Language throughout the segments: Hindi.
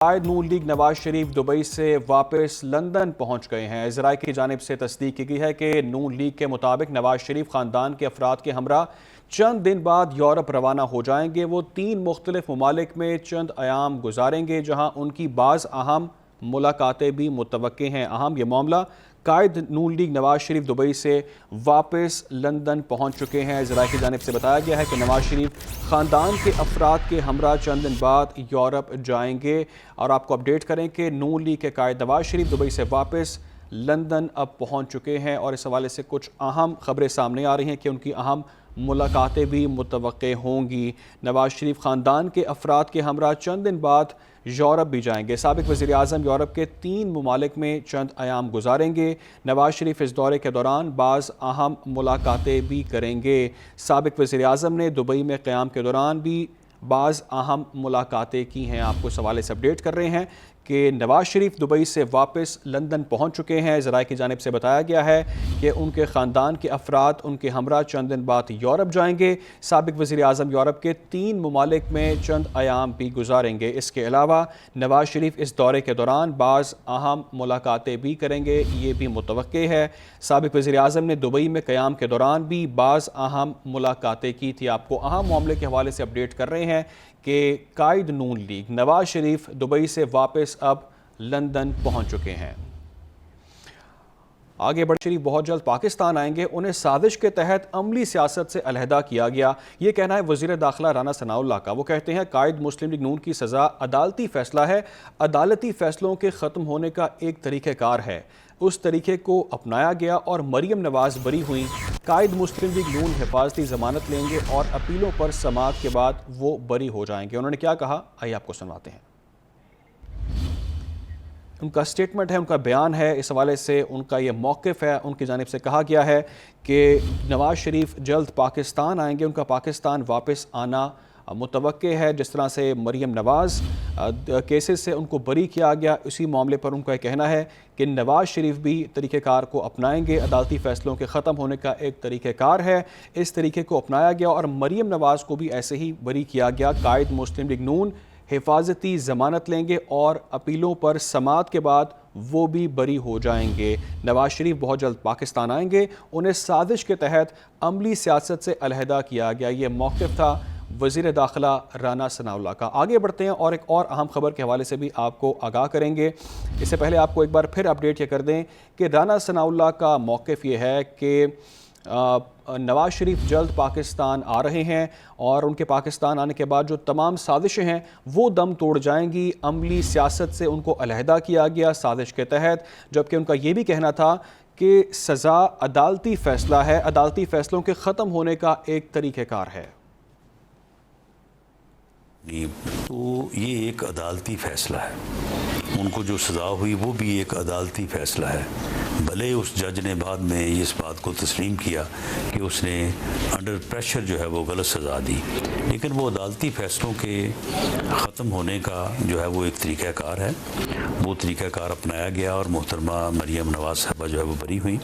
कायद नून लीग नवाज शरीफ दुबई से वापस लंदन पहुंच गए हैं। इजराइल की जानिब से तस्दीक की गई है कि नून लीग के मुताबिक नवाज शरीफ खानदान के अफराद के हमरा चंद दिन बाद यूरोप रवाना हो जाएंगे। वो 3 मुख्तलिफ ममालिक में चंद अयाम गुजारेंगे, जहां उनकी बाज़ अहम मुलाकातें भी मुतवक्के हैं। अहम ये मामला, कायद नून लीग नवाज शरीफ दुबई से वापस लंदन पहुंच चुके हैं। इजराइल की जानिब से बताया गया है कि नवाज शरीफ ख़ानदान के अफराद के हमरा चंद दिन बाद यूरोप जाएंगे। और आपको अपडेट करें कि नून लीग के कायद नवाज शरीफ दुबई से वापस लंदन अब पहुंच चुके हैं और इस हवाले से कुछ अहम खबरें सामने आ रही हैं कि उनकी अहम मुलाकातें भी मुतवक्के होंगी। नवाज शरीफ ख़ानदान के अफराद के हमरा चंद दिन बाद यूरोप भी जाएंगे। साबिक वज़ीर आज़म यूरोप के 3 ममालिक में चंद अयाम गुजारेंगे। नवाज शरीफ इस दौरे के दौरान बाज़ अहम मुलाकातें भी करेंगे। साबिक वज़ीर आज़म ने दुबई में क़याम के दौरान भी बाज़ अहम मुलाकातें की हैं। आपको इस हवाले से अपडेट कर रहे हैं कि नवाज शरीफ दुबई से वापस लंदन पहुंच चुके हैं। इजराइल की जानिब से बताया गया है कि उनके ख़ानदान के अफराद उनके हमरा चंद दिन बाद यूरोप जाएंगे। साबिक वज़ीर आज़म यूरोप के 3 ममालिक में चंद अयाम भी गुजारेंगे। इसके अलावा नवाज शरीफ इस दौरे के दौरान बाज़ अहम मुलाकातें भी करेंगे, ये भी मुतवक्के है। साबिक वज़ीर आज़म ने दुबई में क़याम के दौरान भी बाज़ अहम मुलाकातें की थी। आपको अहम मामले के हवाले से अपडेट कर रहे हैं कि कायद नून लीग नवाज शरीफ दुबई से वापस अब लंदन पहुंच चुके हैं। आगे बढ़ शरीफ बहुत जल्द पाकिस्तान आएंगे। उन्हें साजिश के तहत अमली सियासत से अलहदा किया गया, ये कहना है वज़ीर दाखिला राना सनाउल्लाह का। वो कहते हैं कायद मुस्लिम लीग नून की सज़ा अदालती फ़ैसला है। अदालती फ़ैसलों के ख़त्म होने का एक तरीक़ेकार है, उस तरीके को अपनाया गया और मरीम नवाज बरी हुई। कायद मुस्लिम लीग नून हिफाजती ज़मानत लेंगे और अपीलों पर समाअत के बाद वो बरी हो जाएंगे। उन्होंने क्या कहा, आइए आपको सुनवाते हैं। उनका स्टेटमेंट है, उनका बयान है, इस हवाले से उनका ये मौक़िफ़ है। उनकी जानिब से कहा गया है कि नवाज शरीफ जल्द पाकिस्तान आएंगे, उनका पाकिस्तान वापस आना मुतवक्के है। जिस तरह से मरीम नवाज़ केसेस से उनको बरी किया गया, उसी मामले पर उनका कहना है कि नवाज शरीफ भी तरीक़ेकार को अपनाएंगे। अदालती फ़ैसलों के ख़त्म होने का एक तरीक़ेकार है, इस तरीके को अपनाया गया और मरीम नवाज़ को भी ऐसे ही बरी किया गया। कायद मुस्लिम लीग नून हिफाजती ज़मानत लेंगे और अपीलों पर समाअत के बाद वो भी बरी हो जाएंगे। नवाज शरीफ बहुत जल्द पाकिस्तान आएंगे, उन्हें साजिश के तहत अमली सियासत से अलहदा किया गया। ये मौक़िफ़ था वज़ीर दाखिला राना सनाउल्लाह का। आगे बढ़ते हैं और एक और अहम खबर के हवाले से भी आपको आगाह करेंगे। इससे पहले आपको एक बार फिर अपडेट ये कर दें कि राना सनाउल्लाह का मौक़िफ़ ये है कि नवाज शरीफ जल्द पाकिस्तान आ रहे हैं और उनके पाकिस्तान आने के बाद जो तमाम साजिशें हैं वो दम तोड़ जाएंगी। अमली सियासत से उनको अलहदा किया गया साजिश के तहत, जबकि उनका ये भी कहना था कि सज़ा अदालती फ़ैसला है, अदालती फ़ैसलों के ख़त्म होने का एक तरीक़ेकार है। तो ये एक अदालती फ़ैसला है, उनको जो सज़ा हुई वो भी एक अदालती फ़ैसला है। भले उस जज ने बाद में इस बात को तस्लीम किया कि उसने अंडर प्रेशर जो है वो गलत सज़ा दी, लेकिन वो अदालती फ़ैसलों के ख़त्म होने का जो है वो एक तरीक़ाकार है। वो तरीक़ाकार अपनाया गया और मोहतरमा मरीम नवाज़ साहबा जो है वो बरी हुई।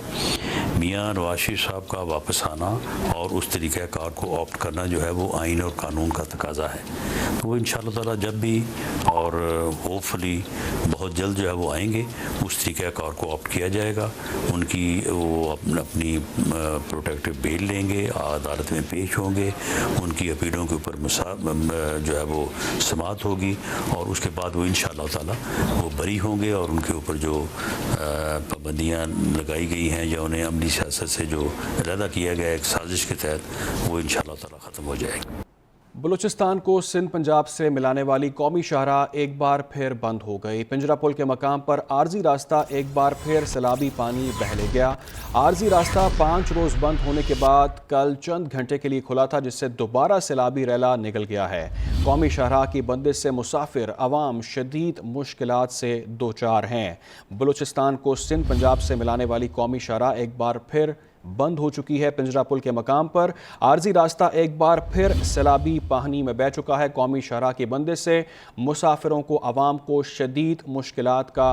मियाँ नवाज शरीफ साहब का वापस आना और उस तरीक़ाकार को ऑप्ट करना जो है वो आइन और कानून का तकाज़ा है। तो वो इंशाअल्लाह ताला जब भी और होपफुली बहुत जल्द जो है वो आएंगे, उस तरीक़ाकार को ऑप्ट किया जाएगा। उनकी वो अपनी प्रोटेक्टिव बेल लेंगे, अदालत में पेश होंगे, उनकी अपीलों के ऊपर जो है वो समाअत होगी और उसके बाद वो इंशाअल्लाह ताला वो बरी होंगे और उनके ऊपर जो पाबंदियाँ लगाई गई हैं या उन्हें अमली सियासत से जो अलहदा किया गया एक साजिश के तहत, वो इंशाअल्लाह ताला ख़त्म हो जाएगी। बलूचिस्तान को सिंध पंजाब से मिलाने वाली कौमी शाहराह एक बार फिर बंद हो गई। पिंजरा पुल के मकाम पर आर्जी रास्ता एक बार फिर सैलाबी पानी बह ले गया। आर्जी रास्ता 5 रोज़ बंद होने के बाद कल चंद घंटे के लिए खुला था, जिससे दोबारा सैलाबी रैला निकल गया है। कौमी शाहराह की बंदिश से मुसाफिर अवाम शदीद मुश्किलात से दो चार हैं। बलूचिस्तान को सिंध पंजाब से मिलाने वाली कौमी शाहराह एक बार फिर बंद हो चुकी है। पिंजरा पुल के मकाम पर आर्जी रास्ता एक बार फिर सैलाबी पानी में बह चुका है। कौमी शाहराह की बंदिश से मुसाफिरों को, आवाम को शदीद मुश्किलात का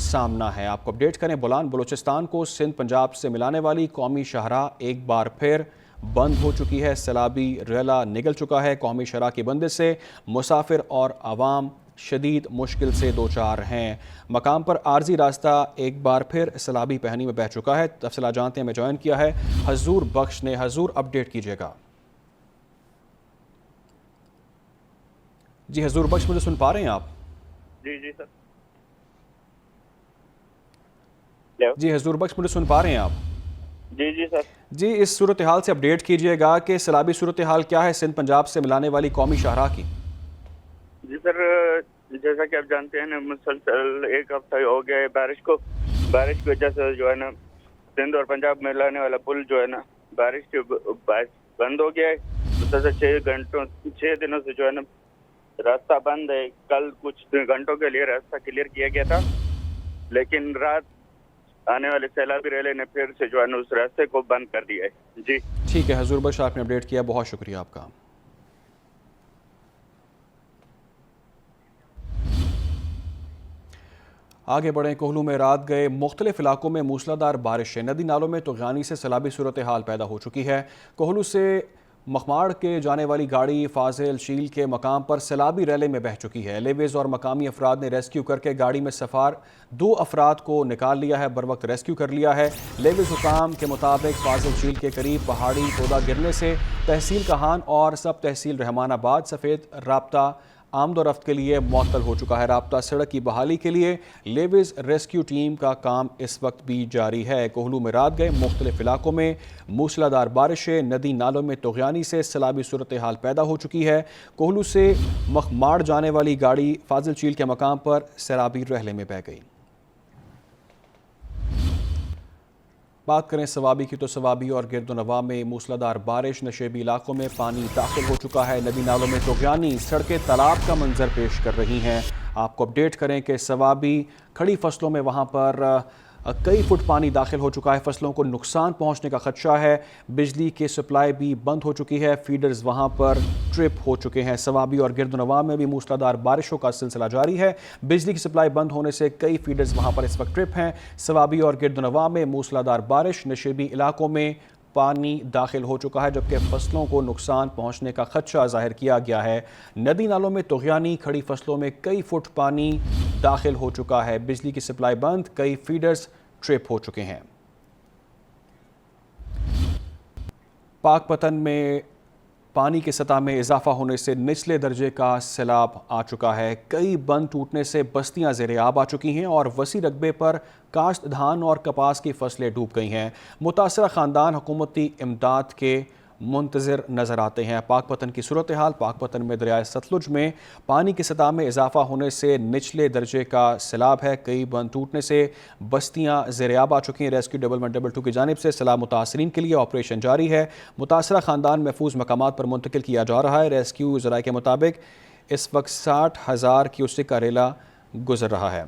सामना है। आपको अपडेट करें, बुलान बलूचिस्तान को सिंध पंजाब से मिलाने वाली कौमी शाहराह एक बार फिर बंद हो चुकी है। सैलाबी रेला निकल चुका है। कौमी शाहराह की बंदिश से मुसाफिर और आवाम शदीद मुश्किल से दो चार हैं। मकाम पर आर्जी रास्ता एक बार फिर सैलाबी पहनी में बह चुका है। तफसीलात जानते हैं, हमें ज्वाइन किया है हजूर बख्श ने। हजूर, अपडेट कीजिएगा। जी हजूर बख्श, मुझे सुन पा रहे हैं आप? जी जी सर। जी हजूर बख्श, मुझे सुन पा रहे हैं आप? जी जी सर। जी, इस सूरत हाल से अपडेट कीजिएगा कि सैलाबी सूरत हाल क्या है सिंध पंजाब से मिलाने वाली कौमी शाहराह की। जी सर, जैसा कि आप जानते हैं ना, मुसलसल एक हफ्ता हो गया है बारिश की वजह से जो है ना सिंध और पंजाब में लाने वाला पुल जो है ना बारिश के बाद बंद हो गया है। मुसलसल 6 दिनों से जो है ना रास्ता बंद है। कल कुछ घंटों के लिए रास्ता क्लियर किया गया था, लेकिन रात आने वाले सैलाबी रेले ने फिर से जो है ना उस रास्ते को बंद कर दिया है। जी ठीक है हजूर बख्श, आपने अपडेट किया, बहुत शुक्रिया आपका। आगे बढ़ें। कोहलू में रात गए मुख्तलिफ इलाकों में मूसलाधार बारिश है। नदी नालों में तूफ़ानी से सैलाबी सूरत हाल पैदा हो चुकी है। कोहलू से मखमाड़ के जाने वाली गाड़ी फाजिल झील के मकाम पर सैलाबी रैले में बह चुकी है। लेविज और मकामी अफराद ने रेस्क्यू करके गाड़ी में सफ़ार 2 अफराद को निकाल लिया है, बर वक्त रेस्क्यू कर लिया है। लेविज हुकाम के मुताबिक फाजिल झील के करीब पहाड़ी तोदा गिरने से तहसील कहान और सब तहसील रहमानाबाद सफ़ेद राब्ता आमदोरफ्त के लिए मुअत्तल हो चुका है। राब्ता सड़क की बहाली के लिए लेविज रेस्क्यू टीम का काम इस वक्त भी जारी है। कोहलू में रात गए मुख्तलिफ इलाकों में मूसलाधार बारिशें, नदी नालों में तूग़यानी से सैलाबी सूरत हाल पैदा हो चुकी है। कोहलू से मखमाड़ जाने वाली गाड़ी फाजिल झील के मकाम पर सैलाबी रहले में बह गई। बात करें सवाबी की, तो सवाबी और गिरदोनवा में मूसलाधार बारिश, नशेबी इलाकों में पानी दाखिल हो चुका है। नदी नालों में तूग़यानी, सड़कें तालाब का मंजर पेश कर रही हैं। आपको अपडेट करें कि सवाबी खड़ी फसलों में वहाँ पर कई फुट पानी दाखिल हो चुका है। फसलों को नुकसान पहुँचने का खदशा है। बिजली की सप्लाई भी बंद हो चुकी है। फीडर्स वहाँ पर ट्रिप हो चुके हैं। सवाबी और गिरदोनवा में भी मूसलाधार बारिशों का सिलसिला जारी है। बिजली की सप्लाई बंद होने से कई फीडर्स वहाँ पर इस वक्त ट्रिप हैं। सवाबी और गिरदोनवा में मूसलाधार बारिश, नशेबी इलाकों में पानी दाखिल हो चुका है, जबकि फसलों को नुकसान पहुंचने का खदशा जाहिर किया गया है। नदी नालों में तूग़यानी, खड़ी फसलों में कई फुट पानी दाखिल हो चुका है। बिजली की सप्लाई बंद, कई फीडर्स ट्रिप हो चुके हैं। पाकपतन में पानी की सतह में इजाफा होने से निचले दर्जे का सैलाब आ चुका है। कई बंद टूटने से बस्तियां ज़ेर-ए-आब आ चुकी हैं और वसी रकबे पर काश्त धान और कपास की फसलें डूब गई हैं। मुतासरा ख़ानदान हुकूमती इमदाद के मुंतज़िर नज़र आते हैं। पाकपतन की सूरत हाल। पाकपतन में दरियाए सतलुज में पानी की सतह में इजाफा होने से निचले दर्जे का सैलाब है। कई बंद टूटने से बस्तियां ज़ेर-ए-आब आ चुकी हैं। रेस्क्यू 1122 की जानिब से सैलाब मुतासरीन के लिए ऑपरेशन जारी है। मुतासरा ख़ानदान महफूज मकामात पर मुंतकिल किया जा रहा है। रेस्क्यू ज़राए के मुताबिक इस वक्त 60,000 क्यूसेक का रेला गुजर रहा है।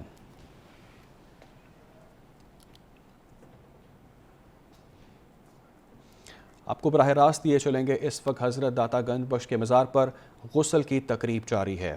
आपको बराह रास्त दिए चलेंगे। इस वक्त हज़रत दातागंज बख्श के मज़ार पर गुस्ल की तकरीब जारी है।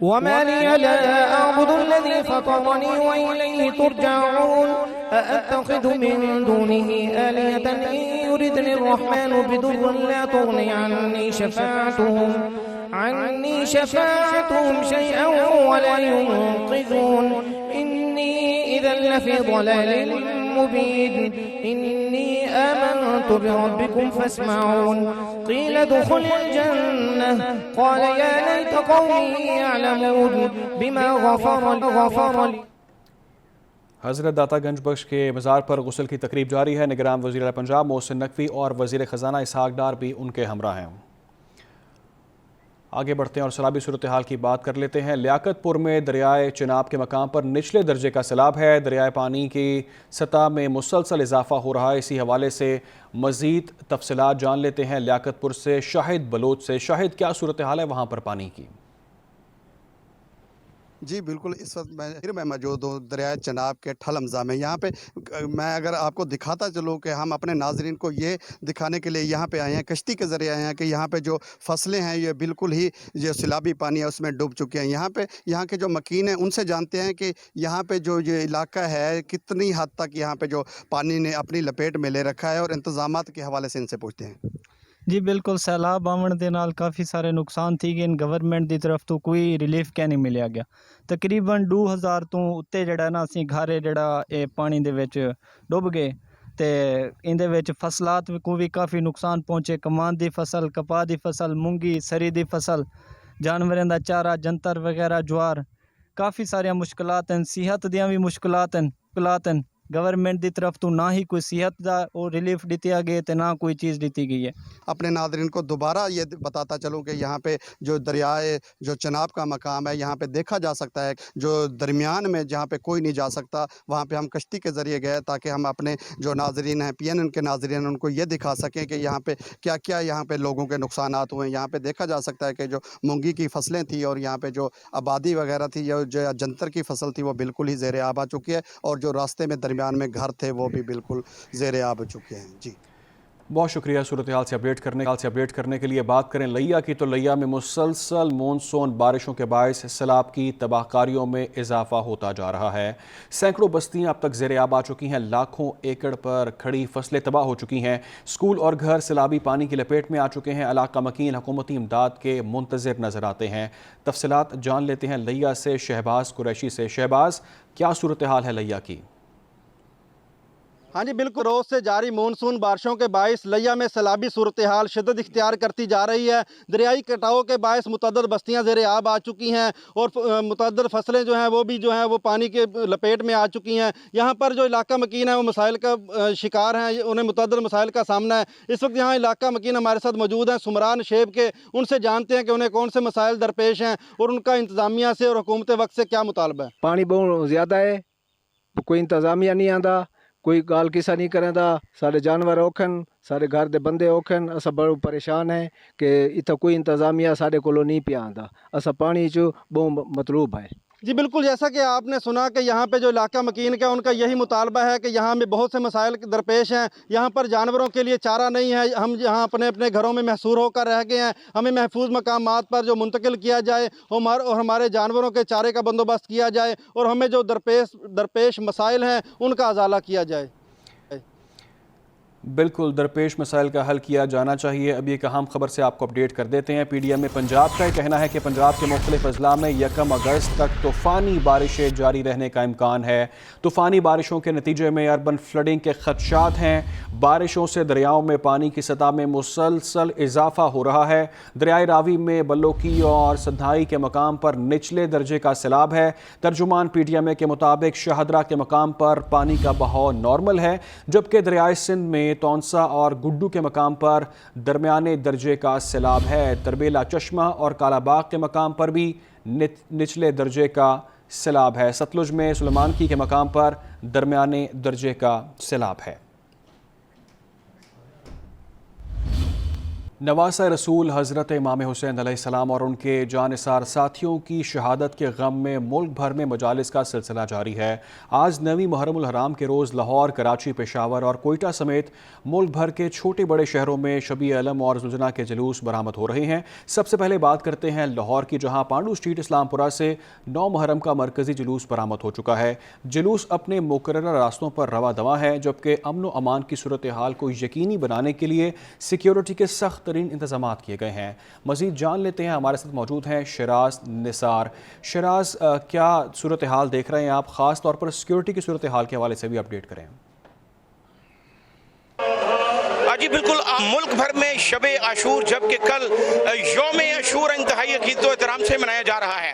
वमा लिया ला अअबुदुल्लज़ी फ़तरनी व इलैहि तुरजऊन अअत्तख़िज़ु मिन दूनिही आलिहतन इन युरिदनिर्रहमानु बिदुर्रिन ला तुग़नि अन्नी शफ़ाअतुहुम शैअन व ला युनक़िज़ून इन्नी इज़न लफ़ी ज़लालिन मुबीन इन्नी आमनतु बिरब्बिकुम फ़स्मऊन क़ील उदख़ुलिल जन्नह क़ाल या लैत क़ौमी यअलमून बिमा ग़फ़र ली। हज़रत दातागंज बख्श के मज़ार पर गुस्ल की तकरीब जारी है। निगरान वज़ीर आला पंजाब मोहसिन नकवी और वज़ीर ख़जाना इसहाक़ डार भी उनके हमरा हैं। आगे बढ़ते हैं और सैलाबी सूरत हाल की बात कर लेते हैं। लियाकतपुर में दरियाए चिनाब के मकाम पर निचले दर्जे का सैलाब है। दरियाए पानी की सतह में मुसलसल इजाफा हो रहा है। इसी हवाले से मज़ीद तफसीलात जान लेते हैं लियाकतपुर से शाहिद बलोच से। शाहिद, क्या सूरत हाल है वहाँ पर पानी की? जी बिल्कुल, इस वक्त मैं मौजूद हूँ दरिया चिनाब के ठल हमज़ा में। यहाँ पे मैं अगर आपको दिखाता चलूँ कि हम अपने नाजरीन को ये दिखाने के लिए यहाँ पे आए हैं, कश्ती के ज़रिए आए हैं कि यहाँ पे जो फसलें हैं ये बिल्कुल ही जो सैलाबी पानी है उसमें डूब चुके हैं। यहाँ के जो मकीन हैं उनसे जानते हैं कि यहाँ पे जो ये इलाका है कितनी हद तक यहाँ पे जो पानी ने अपनी लपेट में ले रखा है, और इंतज़ामात के हवाले से इनसे पूछते हैं। जी बिल्कुल, सैलाब आवन दे नाल काफ़ी सारे नुकसान थी गए। गवर्नमेंट की तरफ तो कोई रिलीफ क्या नहीं मिलिया गया। तकरीबन 2000 तो उत्ते जड़ा ना असी घर जड़ा ये पानी दे विच डुब गए ते इंदे विच फसलात को भी काफ़ी नुकसान पहुँचे। कमान दी फसल, कपाह दी फसल, मूंगी, सरी दी फसल, जानवरें दा चारा, जंतर वगैरह, ज्वार, काफ़ी सारिया मुश्किलात हैं। सेहत दियाँ भी मुश्किलात हैं। गवर्नमेंट की तरफ तो ना ही कोई सेहत का और रिलीफ दिया गया तो ना कोई चीज़ दी गई है। अपने नादरीन को दोबारा ये बताता चलूँ कि यहाँ पे जो दरियाए जो चिनाब का मकाम है यहाँ पे देखा जा सकता है, जो दरमियान में जहाँ पे कोई नहीं जा सकता वहाँ पे हम कश्ती के ज़रिए गए ताकि हम अपने जो नाजरीन हैं PNN के नाजरीन उनको ये दिखा सकें कि यहाँ पे क्या क्या यहाँ पे लोगों के नुकसानात हुए हैं। यहाँ पे देखा जा सकता है कि जो मूंगी की फसलें थी और यहाँ पे जो आबादी वगैरह थी, जो जंतर की फसल थी वो बिल्कुल ही ज़ेर आब आ चुकी है, और जो रास्ते में दरमियान में घर थे वो भी बिल्कुल ज़ेर आब चुके हैं। जी बहुत शुक्रिया सूरत हाल से अपडेट करने के लिए। बात करें लिया की, तो लिया में मुसलसल मानसून बारिशों के बायस सैलाब की तबाहकारियों में इजाफा होता जा रहा है। सैकड़ों बस्तियां अब तक ज़ेर आब आ चुकी हैं। लाखों एकड़ पर खड़ी फसलें तबाह हो चुकी हैं। स्कूल और घर सैलाबी पानी की लपेट में आ चुके हैं। इलाका मकीन हुकूमती इमदाद के मुंतज़िर नज़र आते हैं। तफसीलात जान लेते हैं लिया से शहबाज कुरैशी से। शहबाज, क्या सूरत हाल है लिया की? हाँ जी बिल्कुल, रोज़ से जारी मानसून बारिशों के बायस लिया में सैलाबी सूरत हाल शिद्दत इख्तियार करती जा रही है। दरियाई कटाव के बायस मुतअद्दिद बस्तियाँ ज़ेर आब आ चुकी हैं और मुतअद्दिद फसलें जो हैं वो पानी के लपेट में आ चुकी हैं। यहाँ पर जो इलाका मकीन है वो मसाइल का शिकार हैं, उन्हें मुतअद्दिद मसाइल का सामना है। इस वक्त यहाँ इलाका मकीन हमारे साथ मौजूद हैं सुमरान शेब के, उनसे जानते हैं कि उन्हें कौन से मसाइल दरपेश हैं और उनका इंतज़ामिया से और हुकूमत वक्त से क्या मुतालबा है। पानी बहुत ज़्यादा है, कोई इंतज़ामिया नहीं आता, कोई गाल किसा नहीं करेंदा, सारे जानवर औखन, सारे घर दे बंदे औखन। असा बड़ो परेशान है कि इतना कोई इंतज़ामिया साढ़े कोलो नहीं पिया आंदा। असा पानी जो बहुत मतलूब है। जी बिल्कुल, जैसा कि आपने सुना कि यहाँ पे जो इलाका मकीन का उनका यही मुतालबा है कि यहाँ में बहुत से मसाइल दरपेश हैं। यहाँ पर जानवरों के लिए चारा नहीं है। हम यहाँ अपने अपने घरों में महसूर होकर रह गए हैं। हमें महफूज मकामात पर जो मुंतकिल किया जाए और हमारे जानवरों के चारे का बंदोबस्त किया जाए और हमें जो दरपेश मसाइल हैं उनका अजाला किया जाए। बिल्कुल, दरपेश मसाइल का हल किया जाना चाहिए। अब एक अहम खबर से आपको अपडेट कर देते हैं। PDM में पंजाब का कहना है कि पंजाब के मुख्तलिफ अजला में 1 अगस्त तक तूफ़ानी बारिशें जारी रहने का इम्कान है। तूफ़ानी बारिशों के नतीजे में अर्बन फ्लडिंग के खदशात हैं। बारिशों से दरियाओं में पानी की सतह में मुसलसल इजाफा हो रहा है। दरियाए रावी में बल्लोकी और सधाई के मकाम पर निचले दर्जे का सैलाब है। तर्जुमान PDM के मुताबिक शाहदरा के मकाम पर पानी का बहाव नॉर्मल है, जबकि दरियाए सिंध में तौंसा और गुड्डू के मकाम पर दरमियाने दर्जे का सैलाब है। तरबेला, चश्मा और कालाबाग के मकाम पर भी निचले दर्जे का सैलाब है। सतलुज में सुलेमानकी के मकाम पर दरमियाने दर्जे का सैलाब है। नवासा रसूल हज़रत इमाम हुसैन अलैहिस्सलाम और उनके जानिसार साथियों की शहादत के गम में मुल्क भर में मजालिस का सिलसिला जारी है। आज 9वीं मुहर्रमुल हराम के रोज़ लाहौर, कराची, पेशावर और कोयटा समेत मुल्क भर के छोटे बड़े शहरों में शबी अलम और जुलजना के जुलूस बरामद हो रहे हैं। सबसे पहले बात करते हैं लाहौर की, जहाँ पांडू स्ट्रीट इस्लामपुरा से 9 मुहर्रम का मरकजी जुलूस बरामद हो चुका है। जुलूस अपने मुकर्रर रास्तों पर रवा दवा है, जबकि अमन व अमान की सूरत हाल को यकीनी बनाने के लिए सिक्योरिटी के सख्त इंतजाम किए गए हैं। मजीद जान लेते हैं, हमारे साथ मौजूद हैं शराज निसार। शराज, क्या सूरत हाल देख रहे हैं आप? ख़ास तौर पर सिक्योरिटी की सूरत हाल के हवाले से भी अपडेट करें। जी बिल्कुल, मुल्क भर में शब आशूर जबकि कल यौम आशूर इंतहाई अकीदत व एहतराम से मनाया जा रहा है।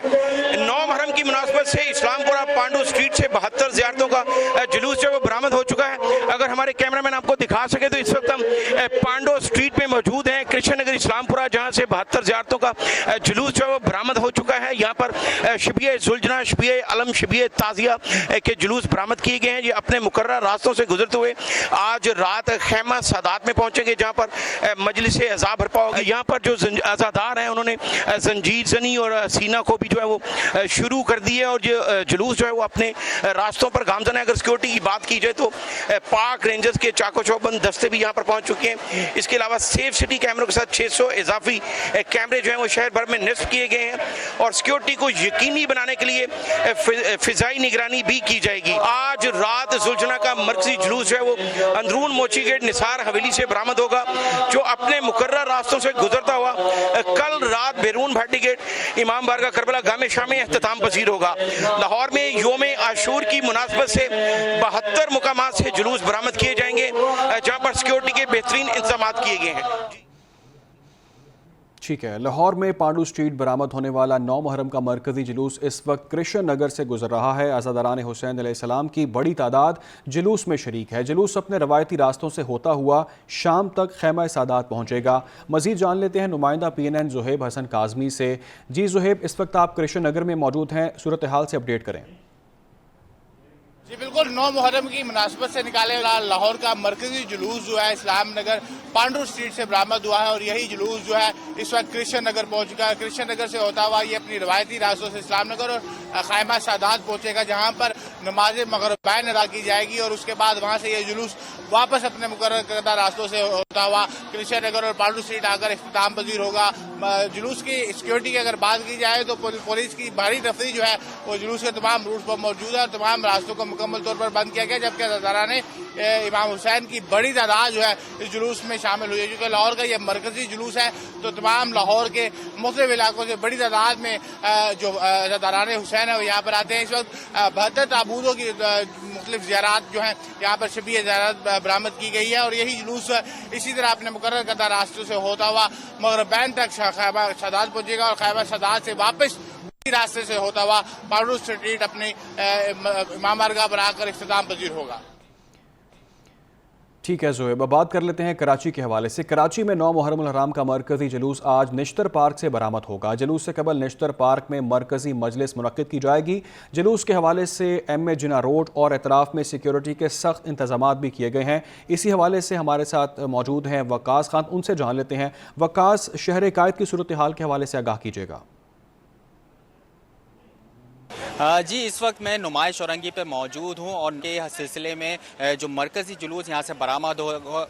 9 मुहर्रम की मुनासबत से इस्लामपुरा पांडू स्ट्रीट से 72 ज़ियारतों का जुलूस जो बरामद हो चुका है। अगर हमारे कैमरामैन आपको दिखा सके तो इस वक्त हम पांडू स्ट्रीट में मौजूद हैं, कृष्ण नगर इस्लामपुरा, जहाँ से 72 ज़ियारतों का जुलूस जो बरामद हो चुका है। यहाँ पर शबीए जुलजना, शबीए अलम, शबीए ताज़िया के जुलूस बरामद किए गए हैं। ये अपने मुकर्रर रास्तों से गुजरते हुए आज रात खैमा सादात में पहुंचेंगे, जहां पर मजलिस अज़ा बरपा होगी। यहाँ पर जो अज़ादार हैं उन्होंने जंजीर जनी और सीना को भी जो है वो शुरू कर दिए और जो जुलूस जो है वो अपने रास्तों पर गामजन है। अगर सिक्योरिटी की बात की जाए तो पाक रेंजर्स के चाको चौबंद दस्ते भी यहाँ पर पहुंच चुके हैं। इसके अलावा सेफ सिटी कैमरों के साथ 600 इजाफी कैमरे जो हैं वो शहर भर में निस्ब किए गए हैं और सिक्योरिटी को यकीनी बनाने के लिए फिजाई निगरानी भी की जाएगी। आज रात जुलजना का मरकजी जुलूस जो है वो अंदरून मोची गेट निसार हवेली से बरामद होगा, जो अपने मुकर्रर रास्तों से गुजरता हुआ कल रात बैरून भाटी गेट, इमाम बारगाह करबला गामे शाम में इख्तिताम पजीर होगा। लाहौर में योम आशूर की मुनासबत से 72 मुकामात से जुलूस बरामद किए जाएंगे, जहां पर सिक्योरिटी के बेहतरीन इंतजाम किए गए हैं। ठीक है, लाहौर में पांडू स्ट्रीट बरामद होने वाला 9 मुहर्रम का मरकजी जुलूस इस वक्त कृष्ण नगर से गुजर रहा है। अज़ादारान हुसैन अलैहिस्सलाम की बड़ी तादाद जुलूस में शरीक है। जुलूस अपने रवायती रास्तों से होता हुआ शाम तक खैमा सादात पहुंचेगा। मजीद जान लेते हैं नुमाइंदा PNN ज़ुहैब हसन काज़मी से। जी ज़ुहैब, इस वक्त आप कृष्ण नगर में मौजूद हैं, सूरत हाल से अपडेट करें। जी बिल्कुल, 9 मुहर्रम की मुनासबत से निकाले लाहौर का मरकजी जुलूस जो है इस्लाम नगर पांडू स्ट्रीट से बरामद हुआ है और यही जुलूस जो है इस वक्त कृष्ण नगर पहुंच चुका है। कृष्ण नगर से होता हुआ ये अपनी रवायती रास्तों से इस्लाम नगर और खैमा सादात पहुंचेगा, जहां पर नमाज मगरिबाइन अदा की जाएगी और उसके बाद वहां से ये जुलूस वापस अपने मुकर्रर करदा रास्तों से होता हुआ कृष्ण नगर और पांडू स्ट्रीट आकर इख्तिताम पजीर होगा। जुलूस की सिक्योरिटी की अगर बात की जाए तो पुलिस की भारी तफरी जो है वो जुलूस के तमाम रूट पर मौजूद है और तमाम रास्तों को मुकम्मल तौर पर बंद किया गया, जबकि अज़ादारान इमाम हुसैन की बड़ी तादाद जो है इस जुलूस में शामिल हुई है। क्योंकि लाहौर का ये मरकजी जुलूस है तो तमाम लाहौर के मुख्तलिफ इलाकों से बड़ी तादाद में जो अज़ादारान हुसैन है वो यहाँ पर आते हैं। इस वक्त 72 ताबूतों की मुख्तलिफ ज़ियारत जो हैं यहाँ पर शबीए ज़ियारत बरामद की गई है और यही जुलूस इसी तरह अपने मुकर्रर करदा रास्तों से होता हुआ मगरिबाइन तक खैमा सादात पहुंचेगा और खैमा सादात से वापस रास्ते से होता हुआ पांडू स्ट्रीट अपने इमाम बारगाह पर आकर इख्तिताम पजीर होगा। ठीक है ज़ुहैब, अब बात कर लेते हैं कराची के हवाले से। कराची में 9 मुहर्रमुल हराम का मरकजी जुलूस आज निश्तर पार्क से बरामद होगा। जुलूस से कबल निश्तर पार्क में मरकजी मजलिस मुनक्किद की जाएगी। जुलूस के हवाले से MA जिना रोड और एतराफ़ में सिक्योरिटी के सख्त इंतजाम भी किए गए हैं। इसी हवाले से हमारे साथ मौजूद हैं वकास खान, उनसे जान लेते हैं। वकास, शहर कायद की सूरत हाल के हवाले से आगाह कीजिएगा। जी, इस वक्त मैं नुमाइश औरंगी पे मौजूद हूँ और उनके सिलसिले में जो मरकज़ी जुलूस यहाँ से बरामद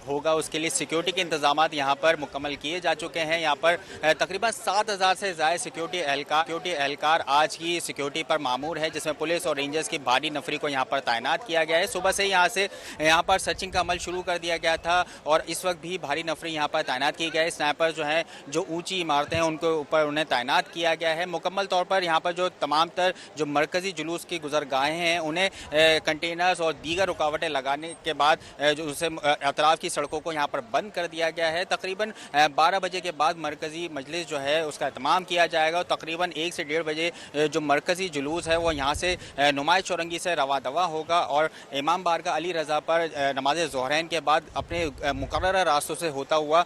होगा उसके लिए सिक्योरिटी के इंतजाम यहाँ पर मुकम्मल किए जा चुके हैं। यहाँ पर तकरीबन 7000 से ज़्यादा सिक्योरिटी एहलकार आज की सिक्योरिटी पर मामूर है, जिसमें पुलिस और रेंजर्स की भारी नफरी को यहाँ पर तैनात किया गया है। सुबह से यहाँ पर सर्चिंग का अमल शुरू कर दिया गया था और इस वक्त भी भारी नफरी यहाँ पर तैनात की गई है। स्नैपर जो हैं, जो ऊँची इमारतें हैं उनके ऊपर उन्हें तैनात किया गया है। मुकम्मल तौर पर यहाँ पर जो तमाम तर जो मरकजी जुलूस की गुजरगाहें हैं उन्हें कंटेनर्स और दीगर रुकावटें लगाने के बाद जो उसे अतराफ की सड़कों को यहाँ पर बंद कर दिया गया है। तकरीबन 12 बजे के बाद मरकजी मजलिस जो है उसका एहतमाम किया जाएगा और तकरीबन 1 से 1.5 बजे जो मरकजी जुलूस है वो यहाँ से नुमाइश चौरंगी से रवा दवा होगा और इमाम बारगाह अली रज़ा पर नमाज ज़ोहरैन के बाद अपने मुकर्रर रास्तों से होता हुआ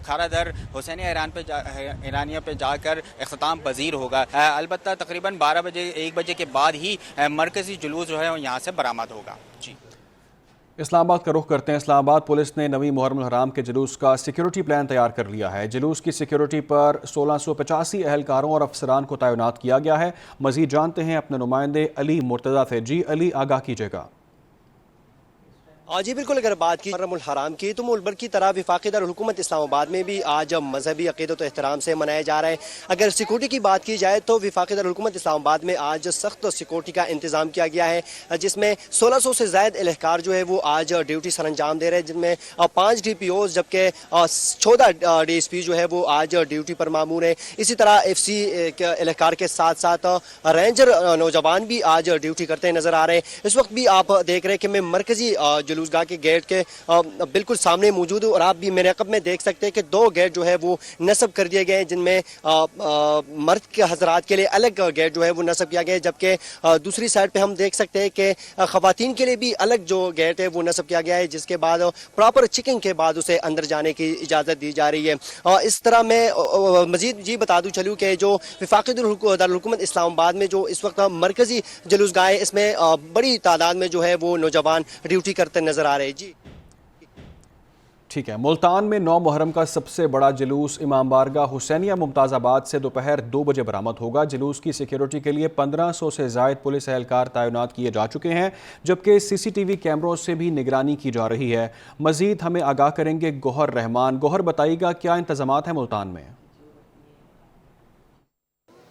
खारादर हुसैन ईरानिया पे जाकर इख्तिताम पजीर होगा। अलबत्ता तकरीबन 12 बजे 1 बजे के बाद ही मरकजी जुलूस जो है यहाँ से बरामद होगा। जी इस्लामाबाद का रुख करते हैं। इस्लामाबाद पुलिस ने नवी मुहर्रम हराम के जुलूस का सिक्योरिटी प्लान तैयार कर लिया है। जुलूस की सिक्योरिटी पर 1685 एहलकारों और अफसरान को तैनात किया गया है। मजीद जानते हैं अपने नुमाइंदे अली मुर्तज़ा से। जी अली, आगाह कीजिएगा। जी बिल्कुल, अगर बात की मुहर्रम हराम की तो मुल्क भर की तरह वफाकी दारुल-हुकूमत इस्लामाबाद में भी आज मजहबी अक़ीदत और एहतराम से मनाया जा रहा है। अगर सिक्योरिटी की बात की जाए तो वफाकी दारुल-हुकूमत इस्लामाबाद में आज सख्त सिक्योरिटी का इंतजाम किया गया है, जिसमें 1600 से ज़ायद एहलकार जो है वो आज ड्यूटी सर अंजाम दे रहे हैं, जिनमें 5 DPOs जबकि 14 DSP जो है वो आज ड्यूटी पर मामूर है। इसी तरह FC के एहलकार के साथ साथ रेंजर नौजवान भी आज ड्यूटी करते नजर आ रहे हैं। इस वक्त भी आप देख रहे हैं कि मैं मरकजी जुलूसगाह के गेट के बिल्कुल सामने मौजूद हूँ और आप भी मेरे अक़ब में देख सकते हैं कि 2 गेट जो है वो नस्ब कर दिए गए हैं, जिनमें मर्द के हजरात के लिए अलग गेट जो है वो नस्ब किया गया है, जबकि दूसरी साइड पे हम देख सकते हैं कि ख़वातीन के लिए भी अलग जो गेट है वो नस्ब किया गया है, जिसके बाद प्रॉपर चेकिंग के बाद उसे अंदर जाने की इजाज़त दी जा रही है। इस तरह मैं मजीद जी बता दूँ चलूँ कि जो वफाकी दारुल-हुकूमत इस्लामाबाद में जो इस वक्त मरकजी जुलूसगाह है, इसमें बड़ी तादाद में जो है वो नौजवान ड्यूटी करते नजर आ रहे हैं। जी ठीक है। मुल्तान में 9 मुहर्रम का सबसे बड़ा जुलूस इमाम बारगाह हुसैनिया मुमताज़ाबाद से दोपहर 2 बजे बरामद होगा। जुलूस की सिक्योरिटी के लिए 1500 से ज़ायद पुलिस एहलकार तैनात किए जा चुके हैं, जबकि CCTV कैमरों से भी निगरानी की जा रही है। मजीद हमें आगाह करेंगे गौहर रहमान। गौहर, बताइएगा क्या इंतज़ामात हैं मुल्तान में?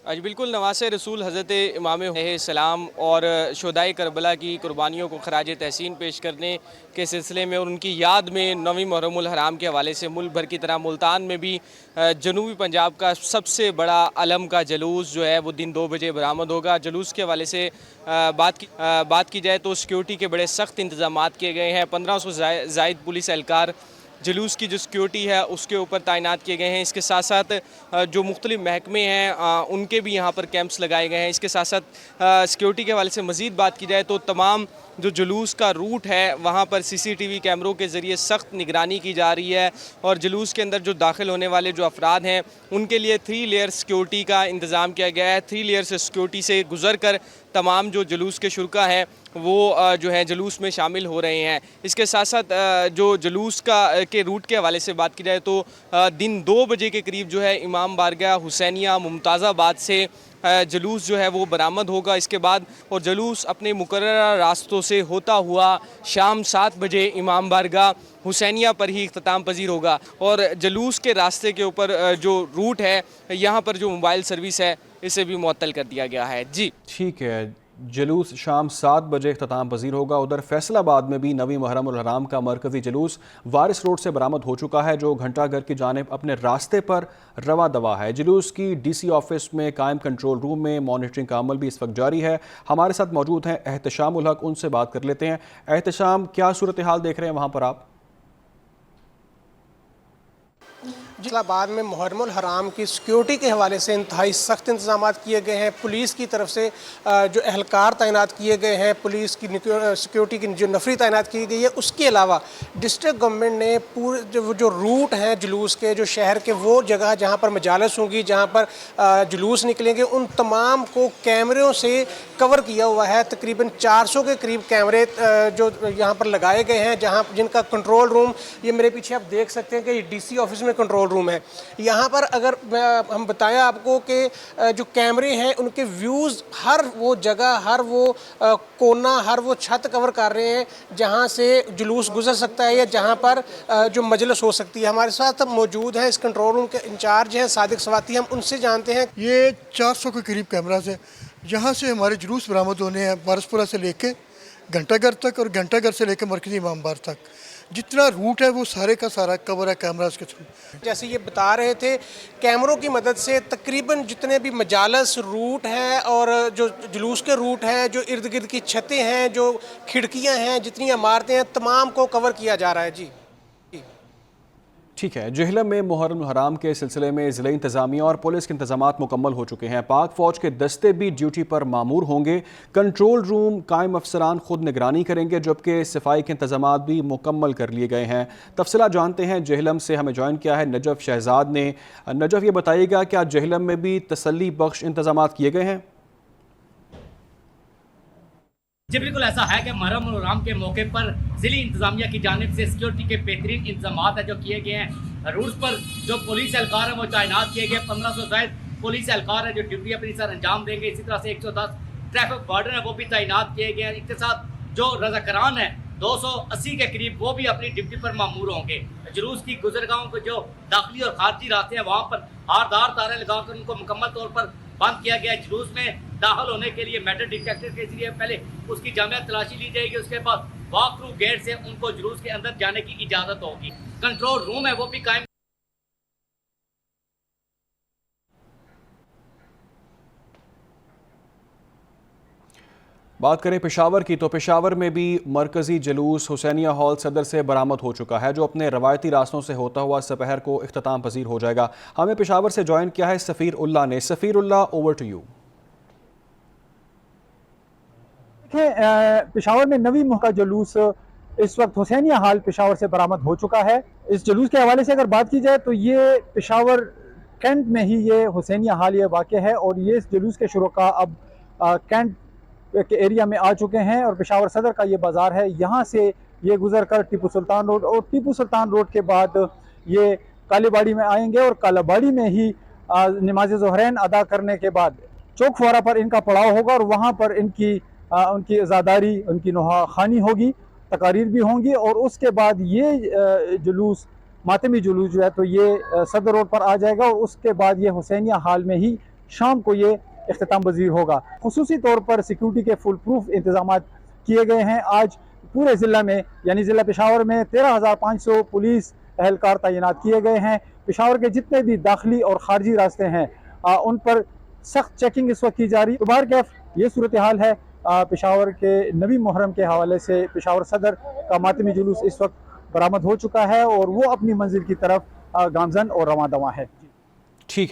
आज बिल्कुल नवासे रसूल हज़रत इमाम सलाम और शुहदाए करबला की कुर्बानियों को खराज तहसीन पेश करने के सिलसिले में और उनकी याद में नवी मुहर्रमुल हराम के हवाले से मुल्क भर की तरह मुल्तान में भी जनूबी पंजाब का सबसे बड़ा अलम का जुलूस जो है वो दिन 2 बजे बरामद होगा। जुलूस के हवाले से बात की जाए तो सिक्योरिटी के बड़े सख्त इंतजामात किए गए हैं। 1500 ज़ायद पुलिस एहलकार जुलूस की जो सिक्योरिटी है उसके ऊपर तैनात किए गए हैं। इसके साथ साथ जो मुख्तलिफ महकमे हैं उनके भी यहाँ पर कैंप्स लगाए गए हैं। इसके साथ साथ सिक्योरिटी के हवाले से मज़ीद बात की जाए तो तमाम जो जुलूस का रूट है वहाँ पर CCTV कैमरों के ज़रिए सख्त निगरानी की जा रही है और जुलूस के अंदर जो दाखिल होने वाले जो अफराद हैं उनके लिए 3 लेयर सिक्योरिटी का इंतज़ाम किया गया है। 3 लेयर से सिक्योरिटी से गुजर कर तमाम जो जुलूस के शुरका हैं वो जो है जुलूस में शामिल हो रहे हैं। इसके साथ साथ जो जुलूस के रूट के हवाले से बात की जाए तो दिन 2 बजे के करीब जो है इमाम बारगाह हुसैनिया मुमताज़ाबाद से जुलूस जो है वो बरामद होगा। इसके बाद और जुलूस अपने मुकर्ररा रास्तों से होता हुआ शाम 7 बजे इमाम बारगाह हुसैनिया पर ही इख्तिताम पजीर होगा और जुलूस के रास्ते के ऊपर जो रूट है यहाँ पर जो मोबाइल सर्विस है इसे भी मुअत्तल कर दिया गया है। जी ठीक है। जुलूस शाम 7 बजे इख्तिताम पजीर होगा। उधर फैसलाबाद में भी नवी मुहर्रमुल हराम का मरकजी जुलूस वारिस रोड से बरामद हो चुका है, जो घंटाघर की जानिब अपने रास्ते पर रवा दवा है। जुलूस की DC ऑफिस में कायम कंट्रोल रूम में मॉनिटरिंग का अमल भी इस वक्त जारी है। हमारे साथ मौजूद हैं एहतशाम उल हक, उनसे बात कर लेते हैं। एहतशाम, क्या सूरत हाल देख रहे हैं वहाँ पर आप? इस्लामाबाद में मुहर्रमुल हराम की सिक्योरिटी के हवाले से इंतहाई सख्त इंतजाम किए गए हैं। पुलिस की तरफ से जो एहलकार तैनात किए गए हैं, पुलिस की सिक्योरिटी की जो नफरी तैनात की गई है, उसके अलावा डिस्ट्रिक्ट गवर्नमेंट ने पूरे जो रूट हैं जुलूस के, जो शहर के वो जगह जहाँ पर मजालस होंगी, जहाँ पर जुलूस निकलेंगे, उन तमाम को कैमरों से कवर किया हुआ है। तकरीबन 400 के करीब कैमरे जो यहाँ पर लगाए गए हैं, जिनका कंट्रोल रूम ये मेरे पीछे आप देख सकते हैं कि DC ऑफिस में कंट्रोल रूम है। यहाँ पर अगर हम बताएं आपको कि जो कैमरे हैं उनके व्यूज़ हर वो जगह, हर वो कोना, हर वो छत कवर कर रहे हैं जहाँ से जुलूस गुजर सकता है या जहाँ पर जो मजलिस हो सकती है। हमारे साथ मौजूद हैं इस कंट्रोल रूम के इंचार्ज हैं सादिक सवाती, हम उनसे जानते हैं। ये 400 के करीब कैमरा है, जहाँ से हमारे जुलूस बरामद होने हैं वारिसपुरा से लेके घंटाघर तक और घंटाघर से लेके मरकजी इमाम बार तक जितना रूट है वो सारे का सारा कवर है कैमरास के थ्रू। जैसे ये बता रहे थे, कैमरों की मदद से तकरीबन जितने भी मजालस रूट हैं और जो जुलूस के रूट हैं, जो इर्द गिर्द की छतें हैं, जो खिड़कियां हैं, जितनी इमारतें हैं, तमाम को कवर किया जा रहा है। जी ठीक है। जेहलम में मुहर्रम हराम के सिलसिले में ज़िला इंतज़ामिया और पुलिस के इंतजामात मुकम्मल हो चुके हैं। पाक फ़ौज के दस्ते भी ड्यूटी पर मामूर होंगे। कंट्रोल रूम कायम अफसरान खुद निगरानी करेंगे, जबकि सफाई के इंतजामात भी मुकम्मल कर लिए गए हैं। तफसीलात जानते हैं। जेहलम से हमें ज्वाइन किया है नजफ शहजाद ने। नजफ, ये बताइएगा क्या जेहलम में भी तसल्ली बख्श इंतजामात किए गए हैं? जी बिल्कुल ऐसा है कि मुहर्रम उल हराम के मौके पर ज़िली इंतजामिया की जानिब से सिक्योरिटी के बेहतरीन इंतजाम है जो किए गए हैं। रूट्स पर जो पुलिस एहलकार है वो तैनात किए गए, 1500 जायद पुलिस एहलकार है जो ड्यूटी अपनी सर अंजाम देंगे। इसी तरह से 110 ट्रैफिक वार्डन है वो भी तैनात किए गए हैं। इसके साथ जो रज़ाकरान है 280 के करीब वो भी अपनी ड्यूटी पर मामूर होंगे। जुलूस की गुजरगाहों के जो दाखिली और खारजी रास्ते हैं वहाँ पर हारदार तारे लगाकर उनको मुकम्मल तौर पर बंद किया गया है। जुलूस में दाखिल होने के लिए मेटल डिटेक्टर के जरिए पहले उसकी जामिया तलाशी ली जाएगी, उसके बाद वॉक थ्रू गेट से उनको जुलूस के अंदर जाने की इजाज़त होगी। कंट्रोल रूम है वो भी कायम। बात करें पेशावर की तो पेशावर में भी मरकजी जुलूस हुसैनिया हॉल सदर से बरामद हो चुका है, जो अपने रवायती रास्तों से होता हुआ दोपहर को इख्तिताम पजीर हो जाएगा। हमें पेशावर से ज्वाइन किया है सफ़ीर उल्ला ने। Safeer Ullah, over to you. Peshawar में नवी मुह का जुलूस इस वक्त हुसैनिया हॉल पेशावर से बरामद हो चुका है। इस जुलूस के हवाले से अगर बात की जाए तो ये पेशावर कैंट में ही ये हुसैनिया हॉल ये वाक़ है और ये इस जुलूस के शुरुका अब कैंट के एरिया में आ चुके हैं और पेशावर सदर का ये बाज़ार है, यहाँ से ये गुजर कर टीपू सुल्तान रोड और टीपू सुल्तान रोड के बाद ये कालीबाड़ी में आएंगे और कालीबाड़ी में ही नमाज ज़ोहरैन अदा करने के बाद चौक फौरा पर इनका पड़ाव होगा और वहाँ पर उनकी अज़ादारी, उनकी नोहा खानी होगी, तकारीर भी होंगी और उसके बाद ये जुलूस मातमी जुलूस जो है तो ये सदर रोड पर आ जाएगा और उसके बाद ये हुसैनिया हॉल में ही शाम को ये इख्तिताम पज़ीर होगा। खुसूसी तौर पर सिक्योरिटी के फुल प्रूफ इंतजाम किए गए हैं। आज पूरे ज़िला में यानी ज़िला पेशावर में 13,500 पुलिस एहलकार तैनात किए गए हैं। पेशावर के जितने भी दाखिली और खारजी रास्ते हैं उन पर सख्त चेकिंग इस वक्त की जा रही। बार कैफ ये सूरत हाल है पेशावर के नवी मुहर्रम के हवाले से। पेशावर सदर का मातमी जुलूस इस वक्त बरामद हो चुका है और वो अपनी मंजिल की तरफ गामजन और रवां दवा है।